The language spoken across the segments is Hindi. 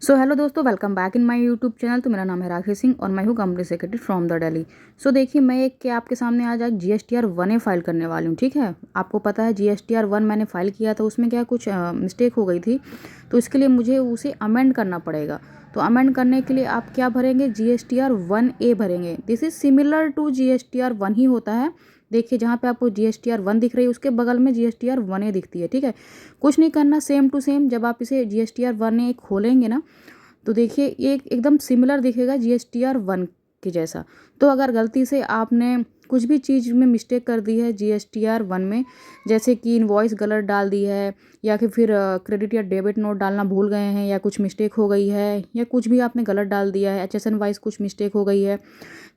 सो हेलो दोस्तों, welcome back in my YouTube channel. तो मेरा नाम है राकेश सिंह और मैं हूँ company secretary from the Delhi. So देखिए, मैं एक के आपके सामने आज GSTR 1A फाइल करने वाली हूँ। ठीक है, आपको पता है GSTR 1 मैंने फाइल किया था, उसमें क्या कुछ मिस्टेक हो गई थी, तो इसके लिए मुझे उसे अमेंड करना पड़ेगा। तो अमेंड करने के लिए आप क्या भरेंगे, GSTR 1A भरेंगे। This is similar to GSTR 1 ही होता है। देखिए, जहाँ पे आपको GSTR 1 दिख रही है उसके बगल में GSTR 1A दिखती है। ठीक है, कुछ नहीं करना, सेम टू सेम जब आप इसे GSTR 1A खोलेंगे ना, तो देखिए ये एकदम सिमिलर दिखेगा GSTR 1 के जैसा। तो अगर गलती से आपने कुछ भी चीज़ में मिस्टेक कर दी है GSTR 1 में, जैसे कि इनवॉइस गलत डाल दी है, या कि फिर क्रेडिट या डेबिट नोट डालना भूल गए हैं, या कुछ मिस्टेक हो गई है, या कुछ भी आपने गलत डाल दिया है, HSN वाइज कुछ मिस्टेक हो गई है,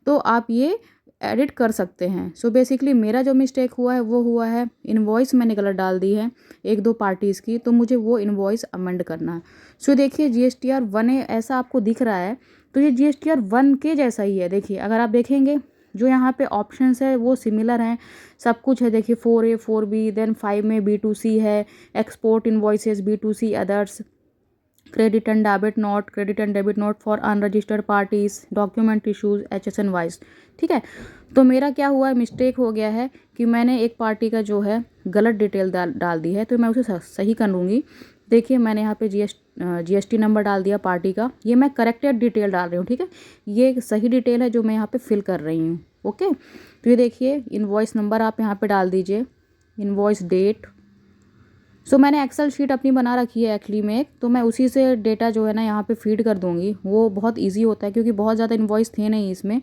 तो आप ये एडिट कर सकते हैं। सो बेसिकली मेरा जो मिस्टेक हुआ है वो हुआ है, इनवॉइस मैंने गलत डाल दी है एक दो पार्टीज़ की, तो मुझे वो इनवॉइस अमेंड करना है। सो देखिए, GSTR 1A ऐसा आपको दिख रहा है, तो ये GSTR 1 के जैसा ही है। देखिए, अगर आप देखेंगे जो यहाँ पे ऑप्शंस है वो सिमिलर हैं, सब कुछ है। देखिए 4A 4B, देन 5 में B2C है, export invoices B2C others, credit and debit note for unregistered parties, document issues, HSN wise. ठीक है, तो मेरा क्या हुआ है, मिस्टेक हो गया है कि मैंने एक पार्टी का जो है गलत डिटेल डाल दी है, तो मैं उसे सही कर लूँगी। देखिए, मैंने यहाँ पे GST नंबर डाल दिया पार्टी का, ये मैं करेक्टेड डिटेल डाल रही हूँ। ठीक है, ये एक सही डिटेल है जो मैं यहाँ पे फिल कर रही हूँ। ओके, तो ये देखिए, इनवॉइस नंबर आप यहाँ पे डाल दीजिए, इनवॉइस डेट। सो मैंने एक्सेल शीट अपनी बना रखी है एक्चुअली में, तो मैं उसी से डेटा जो है ना यहाँ पे फीड कर दूँगी। वो बहुत इजी होता है क्योंकि बहुत ज़्यादा इन्वॉइस थे नहीं इसमें,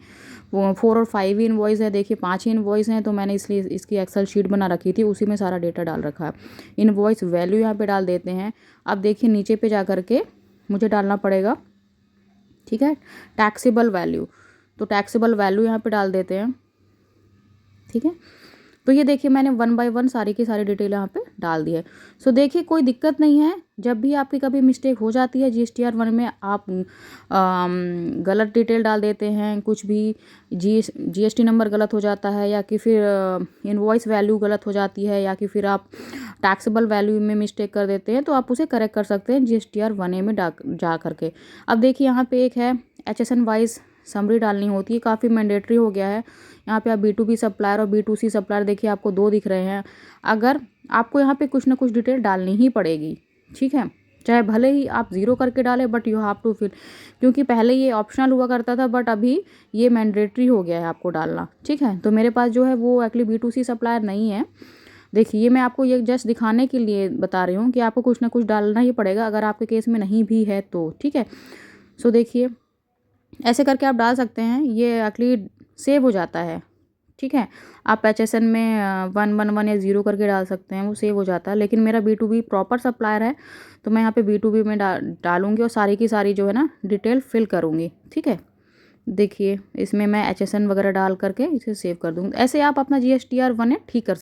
वो 4 और 5 ही इन्वॉइस है। देखिए 5 ही इन्वॉइस हैं, तो मैंने इसलिए इसकी एक्सेल शीट बना रखी थी, उसी में सारा डेटा डाल रखा है। इन्वॉइस वैल्यू यहाँ पे डाल देते हैं। अब देखिए नीचे पे जा करके मुझे डालना पड़ेगा, ठीक है, टैक्सेबल वैल्यू। तो टैक्सेबल वैल्यू यहाँ पे डाल देते हैं। ठीक है, तो ये देखिए मैंने 1 बाय 1 सारी की सारी डिटेल यहाँ पे डाल दी है। सो देखिए, कोई दिक्कत नहीं है। जब भी आपकी कभी मिस्टेक हो जाती है GSTR 1 में, आप गलत डिटेल डाल देते हैं, कुछ भी GST नंबर गलत हो जाता है, या कि फिर इनवॉइस वैल्यू गलत हो जाती है, या कि फिर आप टैक्सेबल वैल्यू में मिस्टेक कर देते हैं, तो आप उसे करेक्ट कर सकते हैं GSTR 1A में जा करके। अब देखिए यहाँ पे एक है HSN वाइज समरी डालनी होती है, काफ़ी मैंडेटरी हो गया है। यहाँ पे आप B2B सप्लायर और B2C सप्लायर देखिए आपको दो दिख रहे हैं। अगर आपको यहाँ पे कुछ ना कुछ डिटेल डालनी ही पड़ेगी, ठीक है, चाहे भले ही आप ज़ीरो करके डालें, but you have to fill, क्योंकि पहले ये ऑप्शनल हुआ करता था, बट अभी ये मैंडेटरी हो गया है आपको डालना। ठीक है, तो मेरे पास जो है वो एक्चुअली B2C सप्लायर नहीं है। देखिए, ये मैं आपको ये जस्ट दिखाने के लिए बता रही हूँ कि आपको कुछ ना कुछ डालना ही पड़ेगा अगर आपके केस में नहीं भी है तो। ठीक है, सो देखिए ऐसे करके आप डाल सकते हैं, ये एक्चुअली सेव हो जाता है। ठीक है, आप HSN में 111 या 0 करके डाल सकते हैं, वो सेव हो जाता है। लेकिन मेरा B2B प्रॉपर सप्लायर है, तो मैं यहाँ पे B2B में डालूंगी और सारी की सारी जो है ना डिटेल फिल करूँगी। ठीक है, देखिए इसमें मैं HSN वगैरह डाल करके इसे सेव कर दूँगी। ऐसे आप अपना GSTR 1A ठीक कर